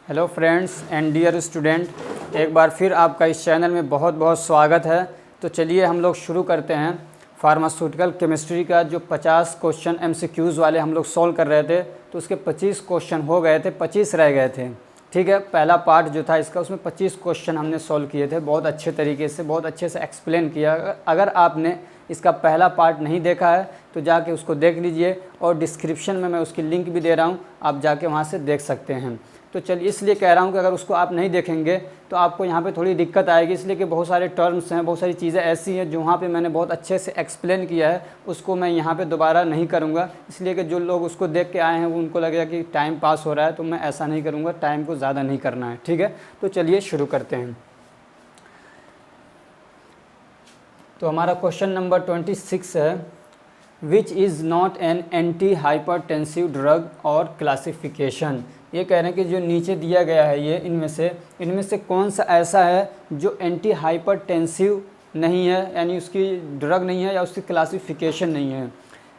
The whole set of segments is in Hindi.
Hello friends and dear student, एक बार फिर आपका इस चैनल में बहुत बहुत स्वागत है। तो चलिए हम लोग शुरू करते हैं। फार्मास्यूटिकल केमिस्ट्री का जो 50 क्वेश्चन MCQs वाले हम लोग सॉल्व कर रहे थे, तो उसके 25 क्वेश्चन हो गए थे, 25 रह गए थे। ठीक है, पहला पार्ट जो था इसका, उसमें 25 क्वेश्चन हमने सॉल्व किए थे, बहुत अच्छे तरीके से, बहुत अच्छे से एक्सप्लेन किया। अगर आपने इसका पहला पार्ट नहीं देखा है तो जाके उसको देख लीजिए, और डिस्क्रिप्शन में मैं उसकी लिंक भी दे रहा हूँ, आप जाके वहाँ से देख सकते हैं। तो चलिए, इसलिए कह रहा हूँ कि अगर उसको आप नहीं देखेंगे तो आपको यहाँ पे थोड़ी दिक्कत आएगी, इसलिए कि बहुत सारे टर्म्स हैं, बहुत सारी चीज़ें ऐसी हैं जो वहाँ पे मैंने बहुत अच्छे से एक्सप्लेन किया है, उसको मैं यहाँ पे दोबारा नहीं करूँगा। इसलिए कि जो लोग उसको देख के आए हैं वो उनको लगेगा कि टाइम पास हो रहा है, तो मैं ऐसा नहीं करूँगा, टाइम को ज़्यादा नहीं करना है। ठीक है, तो चलिए शुरू करते हैं। तो हमारा क्वेश्चन नंबर 26 है, which is not an anti hypertensive drug और क्लासिफिकेशन। ये कह रहे हैं कि जो नीचे दिया गया है ये इनमें से कौन सा ऐसा है जो एंटी हाइपरटेंसिव नहीं है, यानी उसकी ड्रग नहीं है या उसकी क्लासिफिकेशन नहीं है।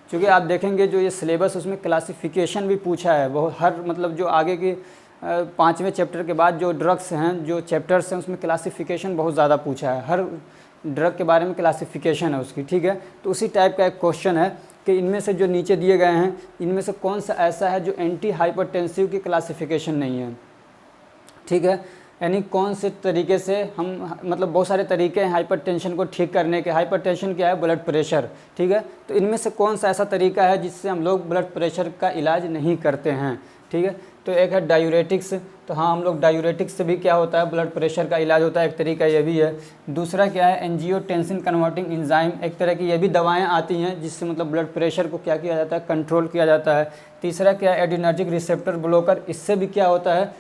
क्योंकि आप देखेंगे जो ये सिलेबस उसमें क्लासिफिकेशन भी पूछा है, वो हर मतलब जो आगे की 5वें चैप्टर के बाद जो ड्रग्स हैं, जो चैप्टर्स हैं, उसमें क्लासिफिकेशन बहुत ज़्यादा पूछा है, हर ड्रग के बारे में क्लासिफिकेशन है उसकी। ठीक है, तो उसी टाइप का एक क्वेश्चन है कि इनमें से जो नीचे दिए गए हैं, इनमें से कौन सा ऐसा है जो एंटी हाइपरटेंसिव की क्लासिफिकेशन नहीं है। ठीक है, यानी कौन से तरीके से हम, मतलब बहुत सारे तरीके हैं हाइपरटेंशन को ठीक करने के। हाइपरटेंशन क्या है? Blood pressure. ठीक है, तो इनमें से कौन सा ऐसा तरीका है जिससे हम लोग ब्लड प्रेशर का इलाज नहीं करते हैं। ठीक है, तो एक है डायूरेटिक्स। तो हाँ, हम लोग डायूरेटिक्स से भी क्या होता है, ब्लड प्रेशर का इलाज होता है, एक तरीका ये भी है। दूसरा क्या है? एंजियोटेंसिन कन्वर्टिंग एंजाइम, एक तरह की ये भी दवाएं आती हैं जिससे मतलब ब्लड प्रेशर को क्या किया जाता है, कंट्रोल किया जाता है। तीसरा क्या है? एडिनर्जिक रिसेप्टर ब्लॉकर, इससे भी क्या होता है,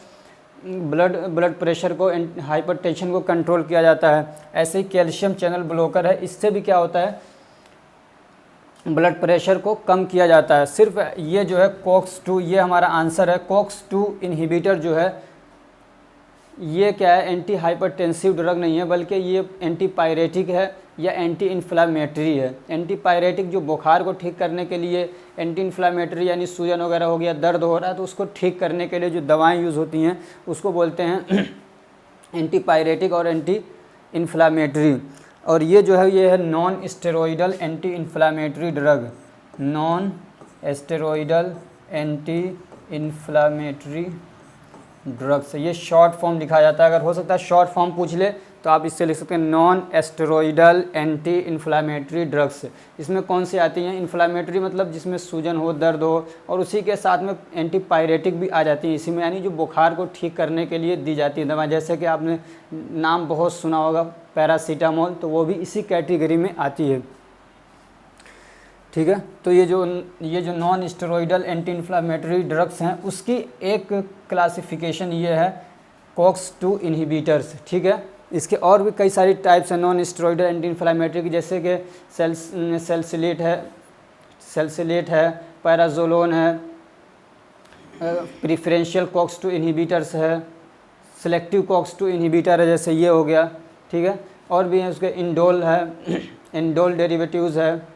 ब्लड प्रेशर को, हाइपरटेंशन को कंट्रोल किया जाता है। ऐसे ही कैल्शियम चैनल ब्लॉकर है, इससे भी क्या होता है, ब्लड प्रेशर को कम किया जाता है। सिर्फ ये जो है COX-2, ये हमारा आंसर है। COX-2 इनहिबिटर जो है ये क्या है, एंटी हाइपरटेंसिव ड्रग नहीं है, बल्कि ये एंटीपायरेटिक है या एंटी इन्फ्लामेटरी है। एंटीपायरेटिक जो बुखार को ठीक करने के लिए, एंटी इन्फ्लामेटरी यानी सूजन वगैरह हो गया, दर्द हो रहा है तो उसको ठीक करने के लिए जो दवाएं यूज़ होती हैं उसको बोलते हैं एंटीपायरेटिक और एंटी इन्फ्लामेटरी। और ये जो है ये है non steroidal anti inflammatory drug, non steroidal anti inflammatory drugs. ये शॉर्ट फॉर्म लिखा जाता है, अगर हो सकता है शॉर्ट फॉर्म पूछ ले तो आप इससे लिख सकते हैं non steroidal anti inflammatory drugs. इसमें कौन सी आती हैं? इन्फ्लामेटरी मतलब जिसमें सूजन हो, दर्द हो, और उसी के साथ में एंटीपायरेटिक भी आ जाती है इसी में, यानी जो बुखार को ठीक करने के लिए दी जाती है दवा। जैसे कि आपने नाम बहुत सुना होगा पैरासीटामोल, तो वो भी इसी कैटेगरी में आती है। ठीक है, तो ये जो non steroidal anti inflammatory drugs हैं उसकी एक क्लासिफिकेशन ये है COX-2 इनहिबिटर्स। ठीक है, इसके और भी कई सारी टाइप्स हैं नॉन स्टेरॉइडल एंटी इन्फ्लामेटरी की, जैसे कि सैलिसिलेट है, पैराजोलोन है, प्रिफरेंशियल COX-2 इनहिबिटर्स है, सेलेक्टिव COX-2 इनहिबिटर है, जैसे ये हो गया। ठीक है, और भी हैं उसके, इंडोल है, इंडोल डेरिवेटिव्स है।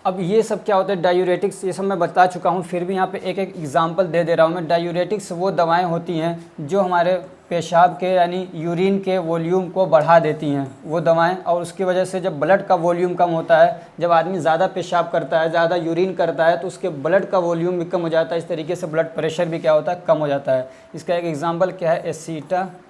अब ये सब क्या होता है, डायूरेटिक्स, ये सब मैं बता चुका हूँ, फिर भी यहाँ पे एक एक एग्जांपल दे रहा हूँ मैं। डायूरेटिक्स वो दवाएं होती हैं जो हमारे पेशाब के यानी यूरिन के वॉल्यूम को बढ़ा देती हैं, वो दवाएं। और उसकी वजह से जब ब्लड का वॉल्यूम कम होता है, जब आदमी ज़्यादा पेशाब करता है, ज़्यादा यूरिन करता है, तो उसके ब्लड का वॉल्यूम भी कम हो जाता है। इस तरीके से ब्लड प्रेशर भी क्या होता है, कम हो जाता है। इसका एक एग्ज़ाम्पल क्या है, एसीटाजोलामाइड।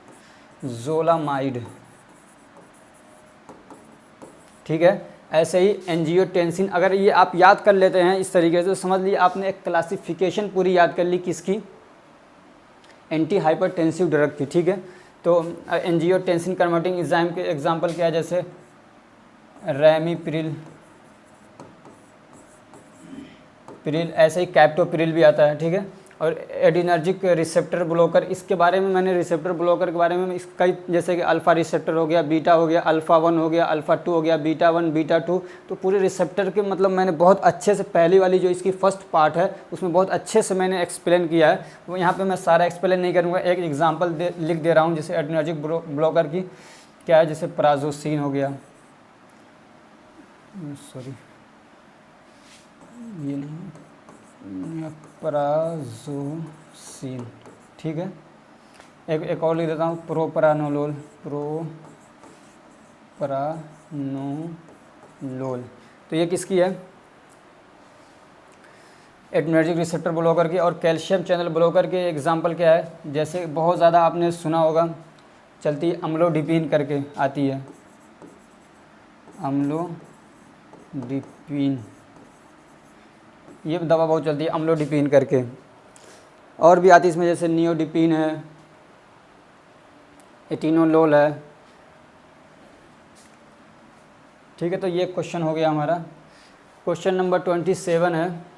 ठीक है, ऐसे ही एंजियोटेंसिन, अगर ये आप याद कर लेते हैं इस तरीके से, तो समझ लीजिए आपने एक क्लासिफिकेशन पूरी याद कर ली किसकी, एंटी हाइपरटेंसिव ड्रग की। ठीक है, तो एंजियोटेंसिन कन्वर्टिंग एंजाइम के एग्जांपल क्या है, जैसे रैमीप्रिल, ऐसे ही कैप्टोप्रिल भी आता है। ठीक है, और एडिनर्जिक रिसेप्टर ब्लॉकर, इसके बारे में मैंने, रिसेप्टर ब्लॉकर के बारे में कई, जैसे कि अल्फ़ा रिसेप्टर हो गया, बीटा हो गया, अल्फ़ा 1 हो गया, अल्फ़ा 2 हो गया, बीटा 1, बीटा 2, तो पूरे रिसेप्टर के मतलब मैंने बहुत अच्छे से, पहली वाली जो इसकी फर्स्ट पार्ट है उसमें बहुत अच्छे से मैंने एक्सप्लेन किया है। वो यहाँ पे मैं सारा एक्सप्लेन नहीं करूँगा, एक एग्जांपल लिख दे रहा हूँ। जैसे एडिनर्जिक ब्लॉकर की क्या है, जैसे प्राजोसिन हो गया, सॉरी ये नहीं, प्राजोसिन, ठीक है। एक और लिख देता हूँ, प्रोपरानोलोल, प्रोपरानोलोल। तो ये किसकी है? एड्रेनर्जिक रिसेप्टर ब्लॉकर की। और कैल्शियम चैनल ब्लॉकर के एग्जाम्पल क्या है? जैसे बहुत ज़्यादा आपने सुना होगा, चलती है अम्लोडिपिन करके आती है, अम्लोडिपिन, ये दवा बहुत चलती है अम्लोडिपिन करके। और भी आती है इसमें, जैसे नियोडिपिन है, एटिनोलोल है, ठीक है। तो ये क्वेश्चन हो गया हमारा। क्वेश्चन नंबर 27 है,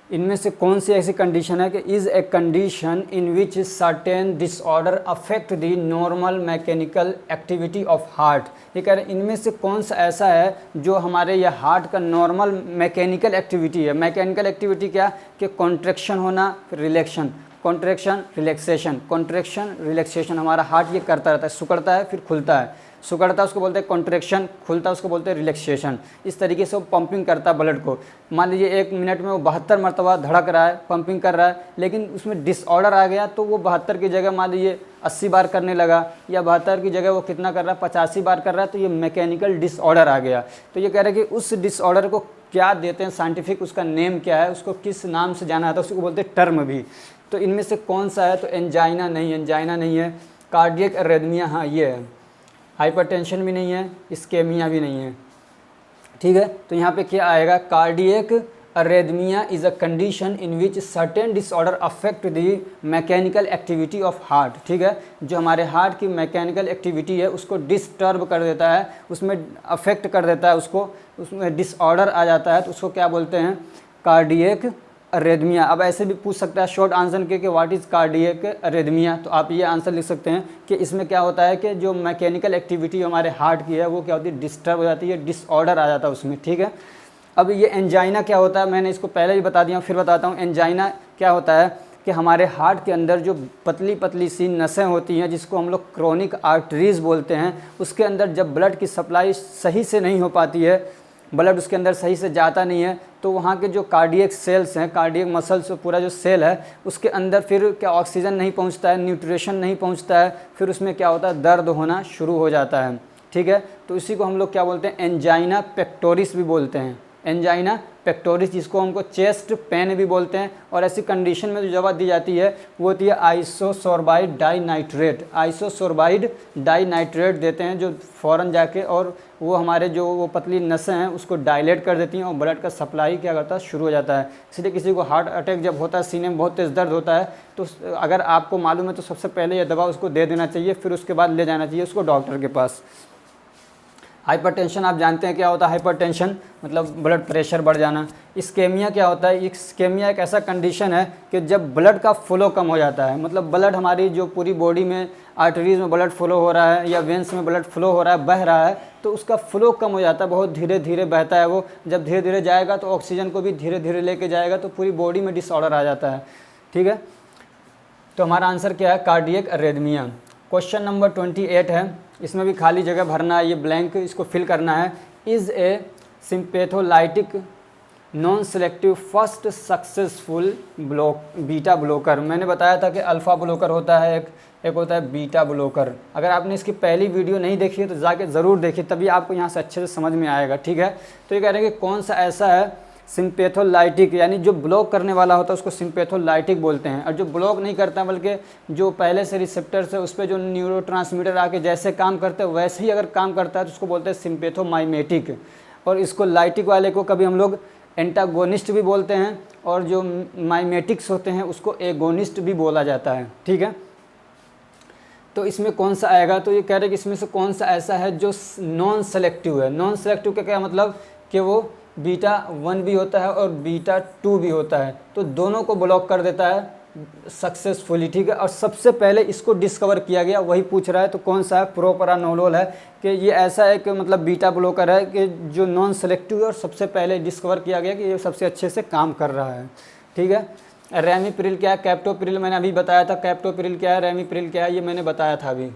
इनमें से कौन सी ऐसी कंडीशन है कि is a condition in which certain disorder affect the normal mechanical activity of heart. ये कह रहे हैं इनमें से कौन सा ऐसा है जो हमारे ये हार्ट का नॉर्मल मैकेनिकल एक्टिविटी है। मैकेनिकल एक्टिविटी क्या कि कॉन्ट्रैक्शन होना, फिर रिलैक्शन, कॉन्ट्रैक्शन रिलैक्सेशन, कॉन्ट्रैक्शन रिलैक्सेशन। हमारा हार्ट ये करता रहता है, सिकुड़ता है फिर खुलता है, सिकुड़ता है उसको बोलते हैं कॉन्ट्रैक्शन, खुलता है उसको बोलते हैं रिलैक्सेशन। इस तरीके से वो पंपिंग करता है ब्लड को। मान लीजिए 1 मिनट में वो 72 मरतबा धड़क रहा है, पंपिंग कर रहा है, लेकिन उसमें डिसऑर्डर आ गया तो वो 72 की जगह मान लीजिए 80 बार करने लगा, या 72 की जगह वो कितना कर रहा है, 85 बार कर रहा है, तो ये मैकेनिकल डिसऑर्डर आ गया। तो ये कह रहे हैं कि उस डिसऑर्डर को क्या देते हैं, साइंटिफिक उसका नेम क्या है, उसको किस नाम से जाना आता है, उसको बोलते हैं टर्म भी। तो इनमें से कौन सा है? तो एंजाइना नहीं, एंजाइना नहीं है। कार्डियक अरेथमिया, हाँ ये है। हाइपरटेंशन भी नहीं है, इस्केमिया भी नहीं है, ठीक है। तो यहाँ पे क्या आएगा? Cardiac arrhythmia is a condition in which certain disorder affect the mechanical activity of heart, ठीक है। जो हमारे हार्ट की मैकेनिकल एक्टिविटी है उसको डिस्टर्ब कर देता है, उसमें अफेक्ट कर देता है, उसको उसमें डिसऑर्डर आ जाता है, तो उसको क्या बोलते हैं? कार्डियक अरेथमिया। अब ऐसे भी पूछ सकता है शॉर्ट आंसर के कि व्हाट इज़ कार्डियक अरेथमिया, तो आप ये आंसर लिख सकते हैं कि इसमें क्या होता है कि जो मैकेनिकल एक्टिविटी हमारे हार्ट की है वो क्या होती है? डिस्टर्ब हो जाती है, डिसऑर्डर आ जाता है उसमें, ठीक है। अब ये एंजाइना क्या होता है, मैंने इसको पहले ही बता दिया, फिर बताता हूँ। एंजाइना क्या होता है कि हमारे हार्ट के अंदर जो पतली पतली सी नसें होती हैं, जिसको हम लोग क्रोनिक आर्टरीज बोलते हैं, उसके अंदर जब ब्लड की सप्लाई सही से नहीं हो पाती है, ब्लड उसके अंदर सही से जाता नहीं है, तो वहाँ के जो कार्डियक सेल्स हैं, कार्डियक मसल्स, पूरा जो सेल है उसके अंदर फिर क्या ऑक्सीजन नहीं पहुँचता है, न्यूट्रिशन नहीं पहुँचता है, फिर उसमें क्या होता है? दर्द होना शुरू हो जाता है, ठीक है। तो इसी को हम लोग क्या बोलते हैं? एंजाइना पेक्टोरिस भी बोलते हैं, एंजाइना पेक्टोरिस, जिसको हमको चेस्ट पेन भी बोलते हैं। और ऐसी कंडीशन में जो दवा दी जाती है वो होती है आइसोसोर्बाइड डाइनाइट्रेट। आइसोसोर्बाइड डाइनाइट्रेट देते हैं, जो फ़ौरन जाके और वो हमारे जो वो पतली नसें हैं उसको डायलेट कर देती हैं और ब्लड का सप्लाई क्या करता है? शुरू हो जाता है। इसलिए किसी को हार्ट अटैक जब होता है, सीने में बहुत तेज़ दर्द होता है, तो अगर आपको मालूम है तो सबसे पहले ये दवा उसको दे देना चाहिए, फिर उसके बाद ले जाना चाहिए उसको डॉक्टर के पास। हाइपरटेंशन आप जानते हैं क्या होता है? हाइपरटेंशन मतलब ब्लड प्रेशर बढ़ जाना। इस्केमिया क्या होता है? इस्केमिया एक ऐसा कंडीशन है कि जब ब्लड का फ्लो कम हो जाता है, मतलब ब्लड हमारी जो पूरी बॉडी में आर्टरीज में ब्लड फ्लो हो रहा है या वेंस में ब्लड फ्लो हो रहा है, बह रहा है, तो उसका फ्लो कम हो जाता है, बहुत धीरे धीरे बहता है वो। जब धीरे धीरे जाएगा तो ऑक्सीजन को भी धीरे धीरे लेके जाएगा, तो पूरी बॉडी में डिसऑर्डर आ जाता है, ठीक है। तो हमारा आंसर क्या है? कार्डियक अरेथमिया। क्वेश्चन नंबर 28 है, इसमें भी खाली जगह भरना है, ये ब्लैंक इसको फिल करना है। Is a sympatholytic non selective first successful beta blocker. मैंने बताया था कि अल्फ़ा ब्लॉकर होता है, एक होता है बीटा ब्लॉकर। अगर आपने इसकी पहली वीडियो नहीं देखी है तो जाके ज़रूर देखिए, तभी आपको यहाँ से अच्छे से समझ में आएगा, ठीक है। तो ये कह रहे हैं कि कौन सा ऐसा है सिम्पैथोलाइटिक, यानी जो ब्लॉक करने वाला होता है उसको सिम्पैथोलाइटिक बोलते हैं, और जो ब्लॉक नहीं करता बल्कि जो पहले से रिसेप्टर से उस पर जो न्यूरोट्रांसमीटर आके जैसे काम करते हैं वैसे ही अगर काम करता है तो उसको बोलते हैं सिम्पैथोमाइमेटिक। और इसको लाइटिक वाले को कभी हम लोग एंटागोनिस्ट भी बोलते हैं, और जो माइमेटिक्स होते हैं उसको एगोनिस्ट भी बोला जाता है, ठीक है। तो इसमें कौन सा आएगा? तो ये कह रहे हैं कि इसमें से कौन सा ऐसा है जो नॉन सेलेक्टिव है। नॉन सेलेक्टिव का क्या मतलब कि वो बीटा 1 भी होता है और बीटा 2 भी होता है, तो दोनों को ब्लॉक कर देता है सक्सेसफुली, ठीक है। और सबसे पहले इसको डिस्कवर किया गया, वही पूछ रहा है, तो कौन सा है? प्रोपरानोलोल है। कि ये ऐसा है कि मतलब बीटा ब्लॉकर है कि जो नॉन सेलेक्टिव है और सबसे पहले डिस्कवर किया गया कि ये सबसे अच्छे से काम कर रहा है, ठीक है। रेमिप्रिल क्या है? कैप्टोप्रिल मैंने अभी बताया था। कैप्टोप्रिल क्या है? रेमिप्रिल क्या है? ये मैंने बताया था अभी।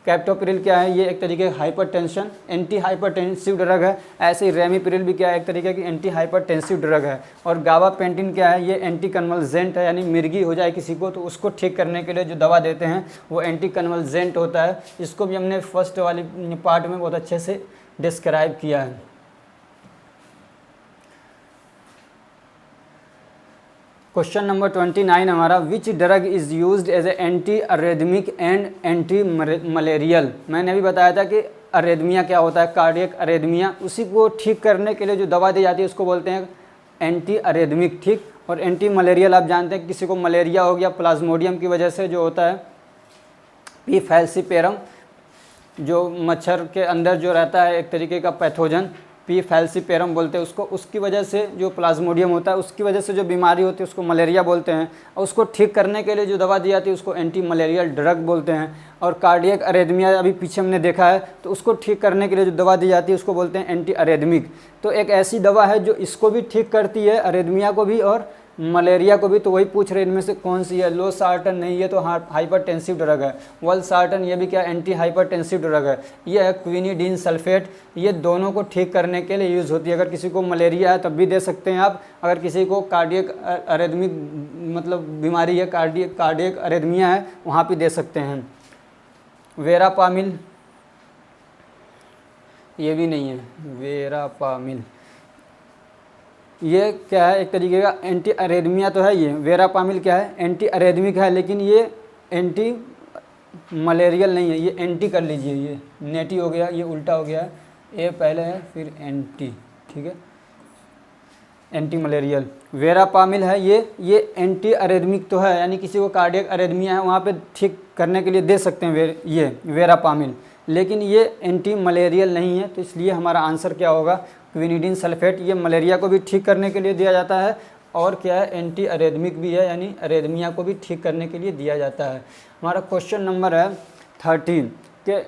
कैप्टोप्रिल क्या है, ये एक तरीके का हाइपरटेंशन एंटी हाइपरटेंसिव ड्रग है। ऐसे ही रेमिप्रिल भी क्या है, एक तरीके की एंटी हाइपरटेंसिव ड्रग है। और गाबापेंटिन क्या है, ये एंटी कन्वल्जेंट है, यानी मिर्गी हो जाए किसी को तो उसको ठीक करने के लिए जो दवा देते हैं वो एंटी कन्वल्जेंट होता है। इसको भी हमने फर्स्ट वाली पार्ट में बहुत अच्छे से डिस्क्राइब किया है। क्वेश्चन नंबर 29 हमारा, which drug is used as a anti arrhythmic and anti malarial. मैंने अभी बताया था कि अरेदमिया क्या होता है, कार्डियक अरेदमिया, उसी को ठीक करने के लिए जो दवा दी जाती है उसको बोलते हैं एंटी अरेदमिक, ठीक। और एंटी मलेरियल आप जानते हैं किसी को मलेरिया हो गया प्लाज्मोडियम की वजह से जो होता है पी फैल्सीपेरम, जो मच्छर के अंदर जो रहता है एक तरीके का पैथोजन, पी फैल्सीपेरम बोलते हैं उसको, उसकी वजह से जो प्लाज्मोडियम होता है उसकी वजह से जो बीमारी होती है उसको मलेरिया बोलते हैं। और उसको ठीक करने के लिए जो दवा दी जाती है उसको एंटी मलेरियल ड्रग बोलते हैं। और कार्डियक अरेदमिया अभी पीछे हमने देखा है, तो उसको ठीक करने के लिए जो दवा दी जाती है उसको बोलते हैं एंटी अरेदमिक। तो एक ऐसी दवा है जो इसको भी ठीक करती है, अरेदमिया को भी और मलेरिया को भी। तो वही पूछ रहे इनमें से कौन सी है। लो सार्टन नहीं है तो हाइपरटेंसिव ड्रग है। वल सार्टन ये भी क्या एंटी हाइपरटेंसिव ड्रग है। ये है क्विनिडीन सल्फेट, ये दोनों को ठीक करने के लिए यूज़ होती है। अगर किसी को मलेरिया है तब भी दे सकते हैं आप, अगर किसी को कार्डियक अरेदमिक मतलब बीमारी है, कार्डियक अरेदमिया है, वहाँ भी दे सकते हैं। वेरापामिल ये भी नहीं है, वेरापामिल ये क्या है, एक तरीके का एंटी अरेदमिया तो है। ये वेरापामिल क्या है, एंटी अरेदमिक है, लेकिन ये एंटी मलेरियल नहीं है। ये एंटी कर लीजिए, ये नेटी हो गया, ये उल्टा हो गया, ए पहले है फिर एंटी, ठीक है, एंटी मलेरियल। वेरापामिल है ये एंटी अरेदमिक तो है, यानी किसी को कार्डियक अरेदमिया है वहाँ पे ठीक करने के लिए दे सकते हैं ये वेरापामिल, लेकिन ये एंटी मलेरियल नहीं है। तो इसलिए हमारा आंसर क्या होगा, क्विनिडीन सल्फेट। ये मलेरिया को भी ठीक करने के लिए दिया जाता है और क्या है एंटी अरेदमिक भी है, यानी अरेदमिया को भी ठीक करने के लिए दिया जाता है। हमारा क्वेश्चन नंबर है 13 कि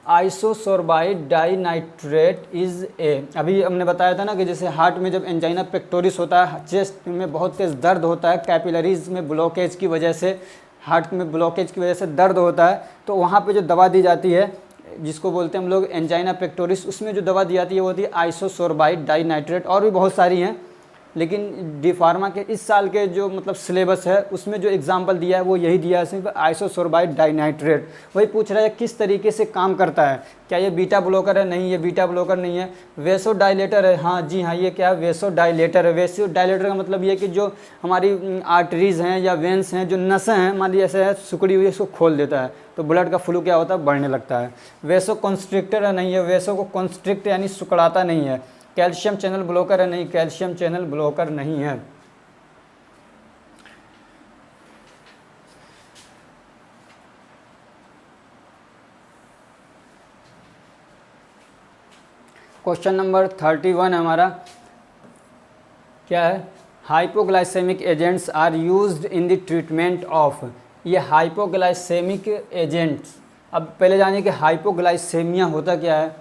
आइसोसोर्बाइड डाइनाइट्रेट इज़ ए। अभी हमने बताया था ना कि जैसे हार्ट में जब एंजाइना पेक्टोरिस होता है, चेस्ट में बहुत तेज़ दर्द होता है, कैपिलरीज में ब्लॉकेज की वजह से, हार्ट में ब्लॉकेज की वजह से दर्द होता है, तो वहाँ पे जो दवा दी जाती है जिसको बोलते हैं हम लोग एंजाइना पेक्टोरिस, उसमें जो दवा दी जाती है वो होती है आइसोसोर्बाइड डाइनाइट्रेट। और भी बहुत सारी हैं, लेकिन डी फार्मा के इस साल के जो मतलब सिलेबस है उसमें जो एग्जाम्पल दिया है वो यही दिया है, सिर्फ आइसोसोर्बाइड डाइनाइट्रेट। वही पूछ रहा है किस तरीके से काम करता है, क्या ये बीटा ब्लॉकर है, नहीं ये बीटा ब्लॉकर नहीं है। वेसो डायलेटर है, हाँ जी हाँ, ये क्या है वेसो डायलेटर है। वेसो डायलेटर का मतलब ये कि जो हमारी आर्टरीज़ हैं या वेंस हैं, जो नसें हैं मान लीजिए ऐसे है सिकुड़ी हुई, इसको खोल देता है तो ब्लड का फ्लो क्या होता है, बढ़ने लगता है। वेसो कॉन्स्ट्रिक्टर है, नहीं है, वेसो को कॉन्स्ट्रिक्ट यानी सुकड़ाता नहीं है। कैल्शियम चैनल ब्लॉकर है, नहीं, कैल्शियम चैनल ब्लॉकर नहीं है। क्वेश्चन नंबर 31 हमारा क्या है, hypoglycaemic agents are used in the treatment of. ये हाइपोग्लाइसेमिक एजेंट्स, अब पहले जानिए कि हाइपोग्लाइसेमिया होता क्या है।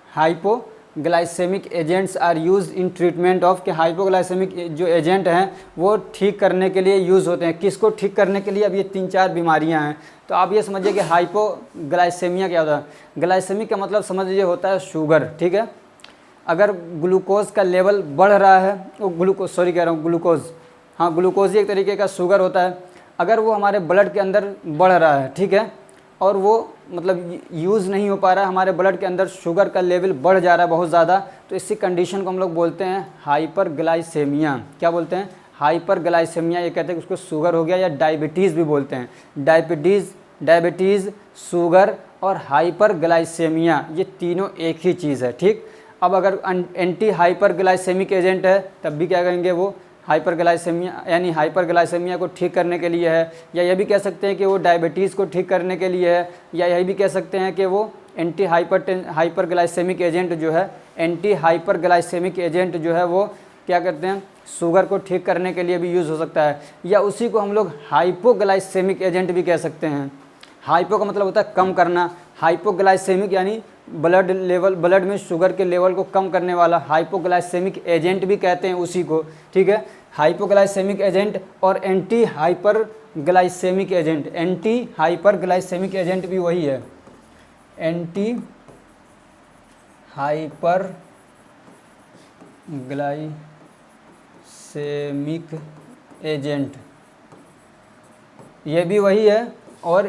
Hypoglycaemic agents are use in treatment of, कि हाइपोग्लाइसेमिक जो एजेंट हैं वो ठीक करने के लिए यूज़ होते हैं। किसको ठीक करने के लिए, अब ये 3-4 बीमारियां हैं, तो आप ये समझिए कि हाइपोग्लाइसेमिया क्या होता है। ग्लाइसेमिक का मतलब समझ लीजिए होता है शुगर, ठीक है। अगर ग्लूकोज का लेवल बढ़ रहा है, वो ग्लूकोज, हाँ ग्लूकोज ही एक तरीके का शुगर होता है। अगर वो हमारे ब्लड के अंदर बढ़ रहा है, ठीक है, और वो मतलब यूज़ नहीं हो पा रहा है, हमारे ब्लड के अंदर शुगर का लेवल बढ़ जा रहा है बहुत ज़्यादा, तो इसी कंडीशन को हम लोग बोलते हैं हाइपरग्लाइसेमिया। क्या बोलते हैं, हाइपरग्लाइसेमिया। ये कहते हैं कि उसको शुगर हो गया, या डायबिटीज़ भी बोलते हैं। डायबिटीज़, शुगर और हाइपरग्लाइसेमिया ये तीनों एक ही चीज़ है, ठीक। अब अगर एंटी हाइपरग्लाइसेमिक एजेंट है तब भी क्या कहेंगे, वो हाइपरग्लाइसेमिया, यानी हाइपरग्लाइसेमिया को ठीक करने के लिए है, या ये भी कह सकते हैं कि वो डायबिटीज़ को ठीक करने के लिए है, या यही भी कह सकते हैं कि वो एंटी हाइपरग्लाइसेमिक एजेंट जो है, एंटी हाइपरग्लाइसेमिक एजेंट जो है वो क्या करते हैं, शुगर को ठीक करने के लिए भी यूज़ हो सकता है, या उसी को हम लोग हाइपोग्लाइसेमिक एजेंट भी कह सकते हैं। हाइपो का मतलब होता है कम करना, हाइपोग्लाइसेमिक यानी ब्लड में शुगर के लेवल को कम करने वाला, हाइपोग्लाइसेमिक एजेंट भी कहते हैं उसी को, ठीक है। हाइपोग्लाइसेमिक एजेंट और एंटी हाइपरग्लाइसेमिक एजेंट भी वही है। एंटी हाइपर ग्लाइसेमिक एजेंट, ये भी वही है और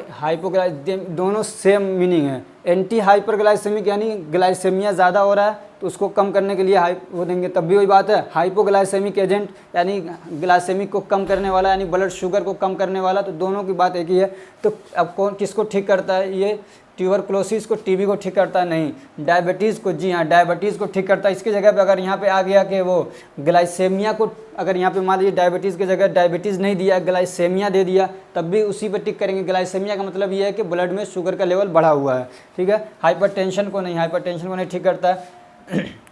दोनों सेम मीनिंग है। एंटी हाइपरग्लाइसेमिक यानी ग्लाइसेमिया ज़्यादा हो रहा है तो उसको कम करने के लिए वो देंगे, तब भी वही बात है। हाइपोग्लाइसेमिक एजेंट यानी ग्लाइसेमिक को कम करने वाला यानी ब्लड शुगर को कम करने वाला, तो दोनों की बात एक ही है। तो अब कौन किसको ठीक करता है? ये ट्यूबरक्लोसिस को, टीबी को ठीक करता है? नहीं। डायबिटीज़ को, जी हाँ डायबिटीज़ को ठीक करता है। इसकी जगह पे अगर यहाँ पे आ गया कि वो ग्लाइसेमिया को, अगर यहाँ पे मान लीजिए डायबिटीज़ की जगह डायबिटीज़ नहीं दिया, ग्लाइसेमिया दे दिया, तब भी उसी पे टिक करेंगे। ग्लाइसेमिया का मतलब ये है कि ब्लड में शुगर का लेवल बढ़ा हुआ है, ठीक है। हाइपरटेंशन को नहीं ठीक करता है।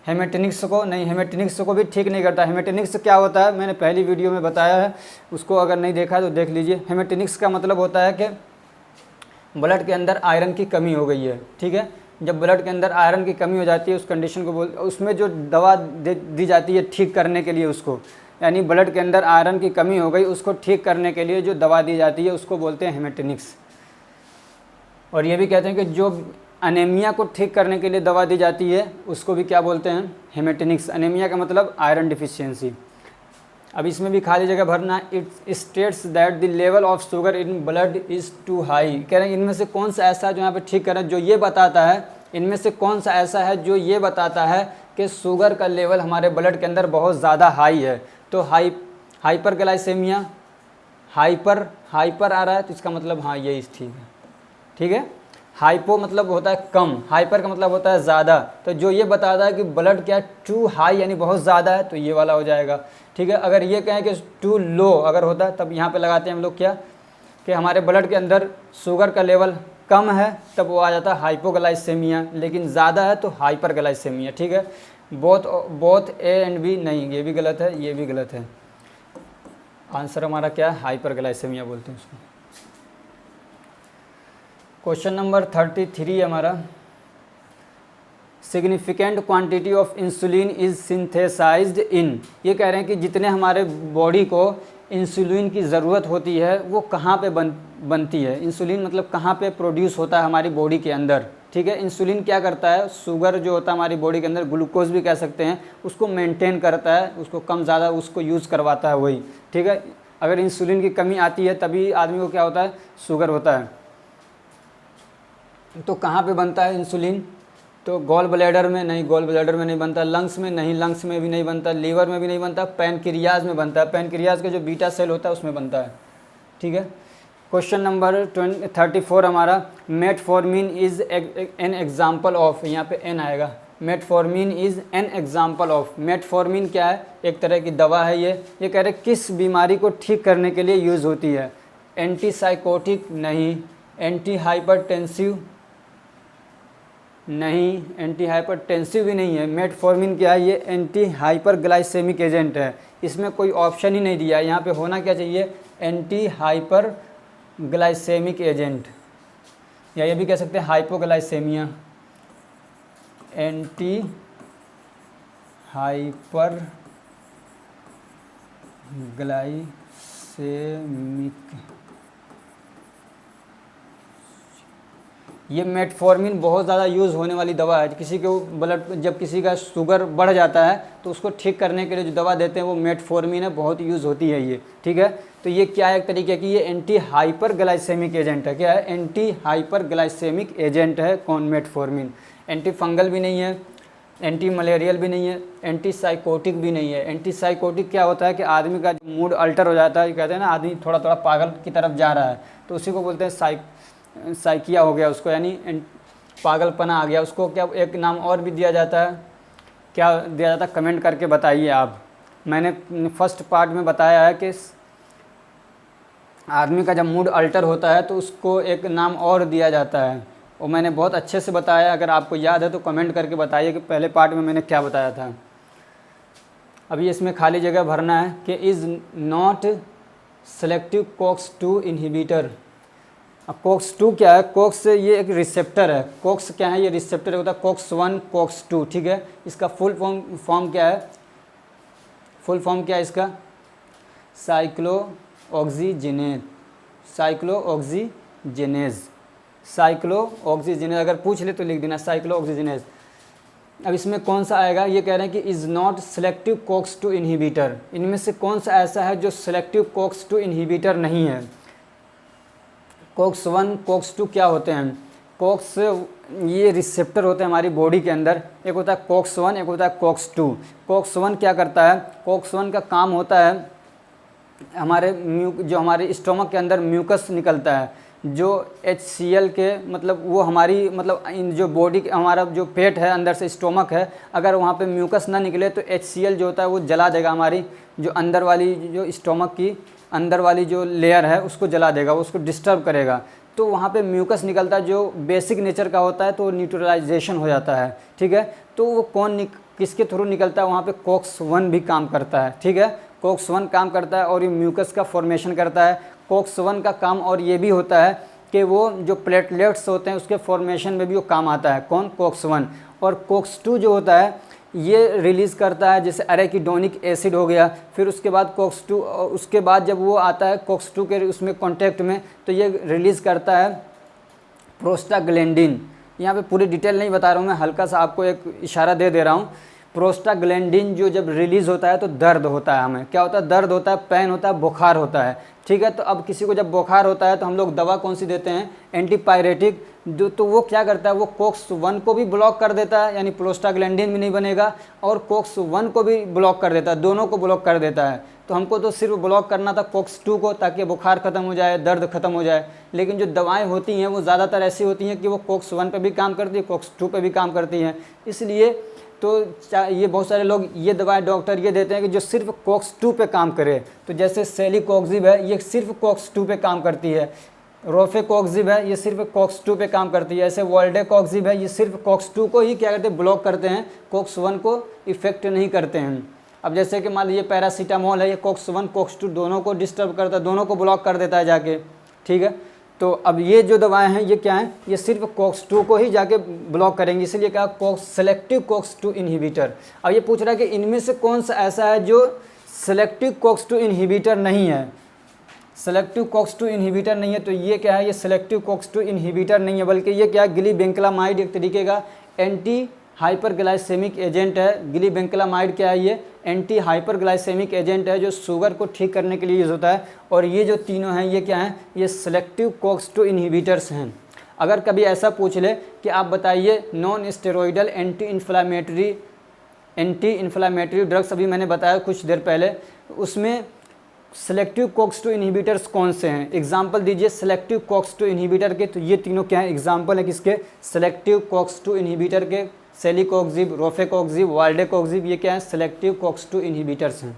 हेमेटोनिक्स को नहीं, हेमेटोनिक्स को भी ठीक नहीं करता। हेमेटोनिक्स क्या होता है मैंने पहली वीडियो में बताया है, उसको अगर नहीं देखा तो देख लीजिए। हेमेटोनिक्स का मतलब होता है कि ब्लड के अंदर आयरन की कमी हो गई है, ठीक है। जब ब्लड के अंदर आयरन की कमी हो जाती है उस कंडीशन को उसमें जो दवा दी जाती है ठीक करने के लिए उसको, यानी ब्लड के अंदर आयरन की कमी हो गई उसको ठीक करने के लिए जो दवा दी जाती है उसको बोलते हैं हेमेटोनिक्स। और ये भी कहते हैं कि जो अनेमिया को ठीक करने के लिए दवा दी जाती है उसको भी क्या बोलते हैं? हेमेटोनिक्स। अनेमिया का मतलब आयरन डिफिशियंसी। अब इसमें भी खाली जगह भरना है। It states that the level of sugar in blood is too high. कह रहे हैं इनमें से कौन सा ऐसा है जो यहाँ पे ठीक कर रहा है, जो ये बताता है, इनमें से कौन सा ऐसा है जो ये बताता है कि शुगर का लेवल हमारे ब्लड के अंदर बहुत ज़्यादा हाई है। तो हाइपरग्लाइसेमिया, हाइपर आ रहा है तो इसका मतलब हाँ यही ठीक है, ठीक है। हाइपो मतलब होता है कम, हाइपर का मतलब होता है ज़्यादा, तो जो ये बताता है कि ब्लड क्या टू हाई यानी बहुत ज़्यादा है तो ये वाला हो जाएगा, ठीक है। अगर ये कहें कि टू लो अगर होता है तब यहाँ पे लगाते हैं हम लोग क्या कि हमारे ब्लड के अंदर शुगर का लेवल कम है तब वो आ जाता है हाइपोग्लाइसेमिया, लेकिन ज़्यादा है तो हाइपरग्लाइसेमिया, ठीक है। बोथ ए एंड बी नहीं, ये भी गलत है, ये भी गलत है। आंसर हमारा क्या है? हाइपरग्लाइसेमिया बोलते हैं उसको। क्वेश्चन नंबर 33 हमारा, significant quantity of insulin is synthesized in. ये कह रहे हैं कि जितने हमारे बॉडी को इंसुलिन की ज़रूरत होती है वो कहाँ पे बनती है। इंसुलिन मतलब कहाँ पे प्रोड्यूस होता है हमारी बॉडी के अंदर, ठीक है। इंसुलिन क्या करता है? शुगर जो होता है हमारी बॉडी के अंदर, ग्लूकोज भी कह सकते हैं, उसको मेंटेन करता है, उसको कम ज़्यादा उसको यूज़ करवाता है वही, ठीक है। अगर इंसुलिन की कमी आती है तभी आदमी को क्या होता है? शुगर होता है। तो कहाँ पे बनता है इंसुलिन? तो गॉल ब्लैडर में नहीं, गॉल ब्लैडर में नहीं बनता। लंग्स में नहीं, लंग्स में भी नहीं बनता। लीवर में भी नहीं बनता। पैनक्रियाज में बनता है, पैनक्रियाज का जो बीटा सेल होता है उसमें बनता है, ठीक है। क्वेश्चन नंबर 34 हमारा, metformin is an example of, यहाँ पे एन आएगा। Metformin is an example of. Metformin क्या है? एक तरह की दवा है ये कह रहे किस बीमारी को ठीक करने के लिए यूज़ होती है? एंटीसाइकोटिक नहीं, एंटी हाइपरटेंसिव नहीं, एंटी हाइपरटेंसिव भी नहीं है। मेटफॉर्मिन क्या है? ये एंटी हाइपरग्लाइसेमिक एजेंट है। इसमें कोई ऑप्शन ही नहीं दिया है। यहाँ पे होना क्या चाहिए? एंटी हाइपरग्लाइसेमिक एजेंट, या ये भी कह सकते हैं हाइपोग्लाइसेमिया। एंटी हाइपरग्लाइसेमिक, ये मेटफॉर्मिन बहुत ज़्यादा यूज़ होने वाली दवा है। किसी को जब किसी का शुगर बढ़ जाता है तो उसको ठीक करने के लिए जो दवा देते हैं वो मेटफॉर्मिन है, बहुत यूज़ होती है ये, ठीक है। तो ये क्या है? एक तरीके की ये एंटी हाइपरग्लाइसेमिक एजेंट है। क्या है? एंटी हाइपरग्लाइसेमिक एजेंट है कौन? मेटफॉर्मिन। एंटी फंगल भी नहीं है, एंटी मलेरियल भी नहीं है, एंटी साइकोटिक भी नहीं है। एंटी साइकोटिक क्या होता है कि आदमी का मूड अल्टर हो जाता है, कहते हैं ना आदमी थोड़ा थोड़ा पागल की तरफ जा रहा है, तो उसी को बोलते हैं साइकिया हो गया उसको, यानी पागलपना आ गया उसको। क्या एक नाम और भी दिया जाता है? क्या दिया जाता है? कमेंट करके बताइए आप। मैंने फर्स्ट पार्ट में बताया है कि आदमी का जब मूड अल्टर होता है तो उसको एक नाम और दिया जाता है, और मैंने बहुत अच्छे से बताया। अगर आपको याद है तो कमेंट करके बताइए कि पहले पार्ट में मैंने क्या बताया था। अभी इसमें खाली जगह भरना है कि is not selective COX-2 inhibitor. अब COX-2 क्या है? COX ये एक रिसेप्टर है। COX क्या है? ये रिसेप्टर होता है COX-1 COX-2, ठीक है। इसका फुल फॉर्म क्या है? फुल फॉर्म क्या है इसका? साइक्लोऑक्सीजिनेज, साइक्लोऑक्सीजिनेज, साइक्लोऑक्सीजनेज, अगर पूछ ले तो लिख देना साइक्लोऑक्सीजनेज। अब इसमें कौन सा आएगा, ये कह रहे हैं कि is not selective COX-2 inhibitor, इनमें से कौन सा ऐसा है जो सेलेक्टिव COX-2 इनहिबिटर नहीं है। COX-1 COX-2 क्या होते हैं, COX ये रिसेप्टर होते हैं हमारी बॉडी के अंदर, एक होता है COX-1 एक होता है COX-2। COX-1 क्या करता है, COX-1 का काम होता है हमारे जो हमारे स्टोमक के अंदर म्यूकस निकलता है, जो HCl के मतलब वो हमारी मतलब जो बॉडी हमारा जो पेट है अंदर से स्टोमक है, अगर वहाँ पे म्यूकस ना निकले तो HCl जो होता है वो जला देगा, हमारी जो अंदर वाली जो स्टोमक की अंदर वाली जो लेयर है उसको जला देगा, उसको डिस्टर्ब करेगा। तो वहाँ पे म्यूकस निकलता है जो बेसिक नेचर का होता है, तो न्यूट्रलाइजेशन हो जाता है, ठीक है। तो वो किसके थ्रू निकलता है, वहाँ पे COX-1 भी काम करता है, ठीक है। COX-1 काम करता है और ये म्यूकस का फॉर्मेशन करता है। COX-1 का काम और ये भी होता है कि वो जो प्लेटलेट्स होते हैं उसके फॉर्मेशन में भी वो काम आता है, कौन, COX-1। और COX-2 जो होता है ये रिलीज़ करता है जैसे एराकिडोनिक एसिड हो गया, फिर उसके बाद COX-2, उसके बाद जब वो आता है COX-2 के उसमें कॉन्टैक्ट में तो ये रिलीज़ करता है प्रोस्टाग्लैंडिन। यहाँ पे पूरी डिटेल नहीं बता रहा हूँ मैं, हल्का सा आपको एक इशारा दे दे रहा हूँ। प्रोस्टाग्लैंडिन जो जब रिलीज़ होता है तो दर्द होता है, हमें क्या होता है, दर्द होता है, पेन होता है, बुखार होता है, ठीक है। तो अब किसी को जब बुखार होता है तो हम लोग दवा कौन सी देते हैं, एंटीपायरेटिक, जो तो वो क्या करता है, वो COX-1 को भी ब्लॉक कर देता है, यानी प्रोस्टाग्लैंडिन भी नहीं बनेगा और COX-1 को भी ब्लॉक कर देता है, दोनों को ब्लॉक कर देता है। तो हमको तो सिर्फ ब्लॉक करना था COX-2 को, ताकि बुखार ख़त्म हो जाए, दर्द ख़त्म हो जाए। लेकिन जो दवाएं होती हैं वो ज़्यादातर ऐसी होती हैं कि वो COX-1 पे भी काम करती है, COX-2 पे भी काम करती हैं। इसलिए तो ये बहुत सारे लोग ये दवाएं डॉक्टर ये देते हैं कि जो सिर्फ COX-2 पे काम करे। तो जैसे सेलिकॉक्सिब है, ये सिर्फ COX-2 पे काम करती है। रोफेकॉक्सिब है, ये सिर्फ COX-2 पे काम करती है। ऐसे वोल्डेकॉक्सिब है, ये सिर्फ COX-2 को ही क्या करते हैं, ब्लॉक करते हैं, COX-1 को इफेक्ट नहीं करते हैं। अब जैसे कि मान लीजिए पैरासीटामोल है, ये COX-1 COX-2 दोनों को डिस्टर्ब करता है, दोनों को ब्लॉक कर देता है जाके, ठीक है। तो अब ये जो दवाएं हैं ये क्या हैं, ये सिर्फ COX-2 को ही जाके ब्लॉक करेंगी, इसलिए क्या, सेलेक्टिव COX-2 इनहिबिटर। अब ये पूछ रहा है कि इनमें से कौन सा ऐसा है जो सेलेक्टिव COX-2 इनहिबिटर नहीं है, सेलेक्टिव COX-2 इनहिबिटर नहीं है। तो ये क्या है, ये सेलेक्टिव COX-2 इनहिबिटर नहीं है, बल्कि ये क्या है, गिलीबेंक्लामाइड एक तरीके का एंटी हाइपरग्लाइसेमिक एजेंट है। गिलीबेंक्लामाइड क्या है, ये एंटी हाइपरग्लाइसेमिक एजेंट है जो शुगर को ठीक करने के लिए यूज़ होता है। और ये जो तीनों हैं ये क्या हैं, ये सेलेक्टिव COX-2 इनहिबिटर्स हैं। अगर कभी ऐसा पूछ ले कि आप बताइए non steroidal anti inflammatory drugs, अभी मैंने बताया कुछ देर पहले, उसमें सेलेक्टिव COX-2 इनहिबिटर्स कौन से हैं, एग्जाम्पल दीजिए सेलेक्टिव COX-2 इनहिबिटर के। तो ये तीनों क्या हैं, एग्जाम्पल है किसके, सेलेक्टिव COX-2 इनहिबिटर के। सेलिकॉक्सिब, रोफेकॉक्सिब, वाल्डेकॉक्सिब, ये क्या है, सेलेक्टिव COX-2 इनहिबिटर्स हैं।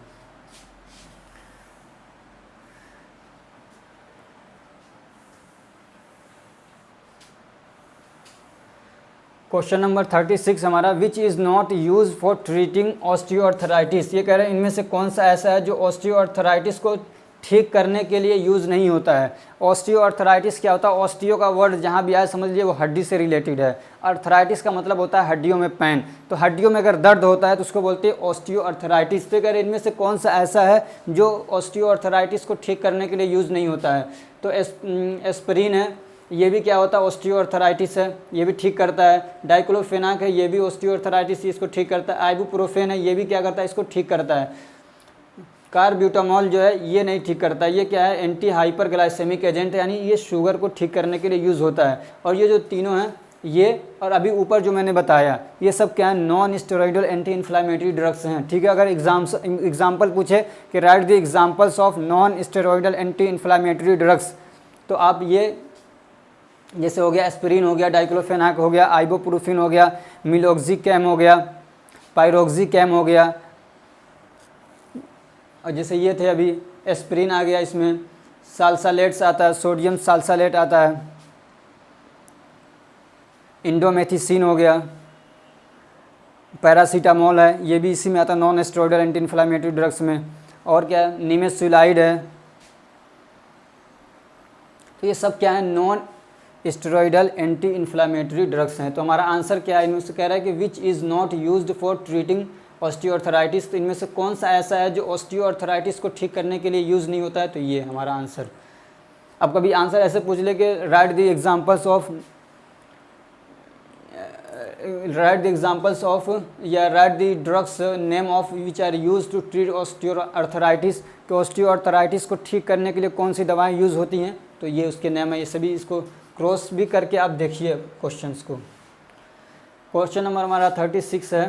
क्वेश्चन नंबर 36 हमारा, which is not use for treating osteoarthritis. ये कह रहे हैं इनमें से कौन सा ऐसा है जो ऑस्टियोआर्थराइटिस को ठीक करने के लिए यूज़ नहीं होता है। ऑस्टियोआर्थराइटिस क्या होता है, ऑस्टियो का वर्ड जहाँ भी आए समझ लीजिए वो हड्डी से रिलेटेड है। अर्थराइटिस का मतलब होता है हड्डियों में पेन, तो हड्डियों में अगर दर्द होता है तो उसको बोलते हैं ऑस्टियोआर्थराइटिस। तो कह रहे इनमें से कौन सा ऐसा है जो ऑस्टियोआर्थराइटिस को ठीक करने के लिए यूज़ नहीं होता है। तो एस्पिरिन है, ये भी क्या होता है, ऑस्टियोआर्थराइटिस है, ये भी ठीक करता है। डाइक्लोफेनाक है, ये भी ऑस्टियोआर्थराइटिस इसको ठीक करता है। आइबुप्रोफेन है, ये भी क्या करता है, इसको ठीक करता है। कार्ब्यूटामॉल जो है ये नहीं ठीक करता, ये क्या है, एंटी हाइपरग्लाइसेमिक एजेंट है, यानी ये शुगर को ठीक करने के लिए यूज़ होता है। और ये जो तीनों हैं ये और अभी ऊपर जो मैंने बताया ये सब क्या है, non steroidal anti inflammatory drugs हैं, ठीक है। अगर एग्जाम्पल पूछे कि write the examples of non steroidal anti inflammatory drugs, तो आप ये जैसे हो गया एस्पिरिन हो गया, डाइक्लोफेनाक हो गया, आइबुप्रोफेन हो गया, मिलोक्सिकैम हो गया, पायरोक्सिकैम हो गया, और जैसे ये थे अभी एस्पिरिन आ गया, इसमें साल्सालेट्स आता है, सोडियम साल्सालेट आता है, इंडोमेथिसिन हो गया, पैरासीटामोल है, ये भी इसी में आता है, non steroidal anti inflammatory drugs में। और क्या है, निमेसुलाइड है। तो ये सब क्या है, non steroidal anti inflammatory drugs हैं। तो हमारा आंसर क्या है, इनमें से कह रहा है कि which is not used for treating osteoarthritis. तो इनमें से कौन सा ऐसा है जो ऑस्टियोआर्थराइटिस को ठीक करने के लिए यूज़ नहीं होता है, तो ये हमारा आंसर। अब कभी आंसर ऐसे पूछ ले कि राइट द एग्जांपल्स ऑफ या write the drugs name of which are use to treat osteoarthritis, कि ऑस्टियोआर्थराइटिस को ठीक करने के लिए कौन सी दवाएं यूज़ होती हैं, तो ये उसके नेम है। ये सभी इसको क्रॉस भी करके आप देखिए क्वेश्चंस को। क्वेश्चन नंबर हमारा 36 है,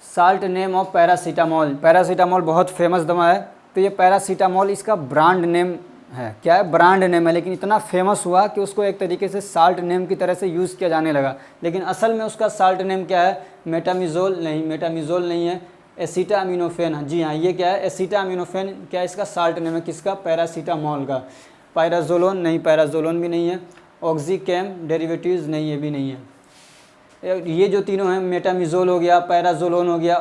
salt name of paracetamol. Paracetamol बहुत फेमस दवा है, तो ये पैरासीटामोल इसका ब्रांड नेम है। क्या है? ब्रांड नेम है, लेकिन इतना फेमस हुआ कि उसको एक तरीके से साल्ट नेम की तरह से यूज़ किया जाने लगा। लेकिन असल में उसका साल्ट नेम क्या है? मेटामिजोल नहीं है, एसिटामिनोफेन। जी हाँ, ये क्या है? एसिटामिनोफेन। क्या इसका साल्ट नेम है? किसका? पैरासीटामोल का। पैराजोलोन नहीं, पैराजोलोन भी नहीं है। ऑक्सीकैम डेरिवेटिव्स नहीं, ये भी नहीं है। ये जो तीनों हैं, मेटामिजोल हो गया, पैराजोलोन हो गया,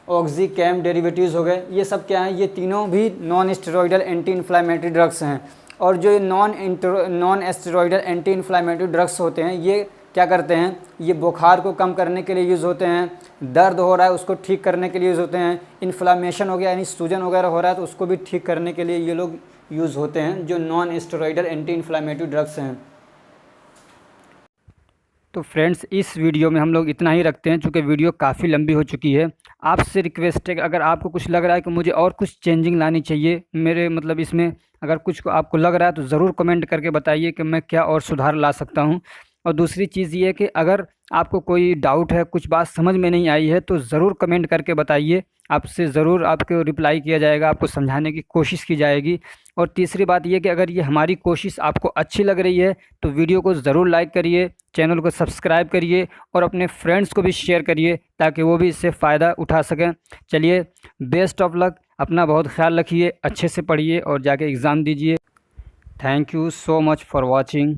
ऑक्सीकैम डेरिवेटिव्स हो गए, ये सब क्या हैं? ये तीनों भी non steroidal anti inflammatory drugs हैं। और जो non steroidal anti inflammatory drugs होते हैं, ये क्या करते हैं? ये बुखार को कम करने के लिए यूज़ होते हैं, दर्द हो रहा है उसको ठीक करने के लिए यूज़ होते हैं, इन्फ्लामेशन हो गया यानी सूजन वगैरह हो रहा है तो उसको भी ठीक करने के लिए ये लोग यूज़ होते हैं, जो non steroidal anti inflammatory drugs हैं। तो फ्रेंड्स, इस वीडियो में हम लोग इतना ही रखते हैं, चूँकि वीडियो काफ़ी लंबी हो चुकी है। आपसे रिक्वेस्ट है कि अगर आपको कुछ लग रहा है कि मुझे और कुछ चेंजिंग लानी चाहिए मेरे मतलब इसमें, अगर कुछ को आपको लग रहा है तो ज़रूर कमेंट करके बताइए कि मैं क्या और सुधार ला सकता हूँ। और दूसरी चीज़ ये है कि अगर आपको कोई डाउट है, कुछ बात समझ में नहीं आई है, तो ज़रूर कमेंट करके बताइए। आपसे ज़रूर आपको रिप्लाई किया जाएगा, आपको समझाने की कोशिश की जाएगी। और तीसरी बात यह कि अगर ये हमारी कोशिश आपको अच्छी लग रही है तो वीडियो को ज़रूर लाइक करिए, चैनल को सब्सक्राइब करिए और अपने फ्रेंड्स को भी शेयर करिए ताकि वो भी इससे फ़ायदा उठा सकें। चलिए, बेस्ट ऑफ लक, अपना बहुत ख्याल रखिए, अच्छे से पढ़िए और जाके एग्ज़ाम दीजिए। Thank you so much for watching.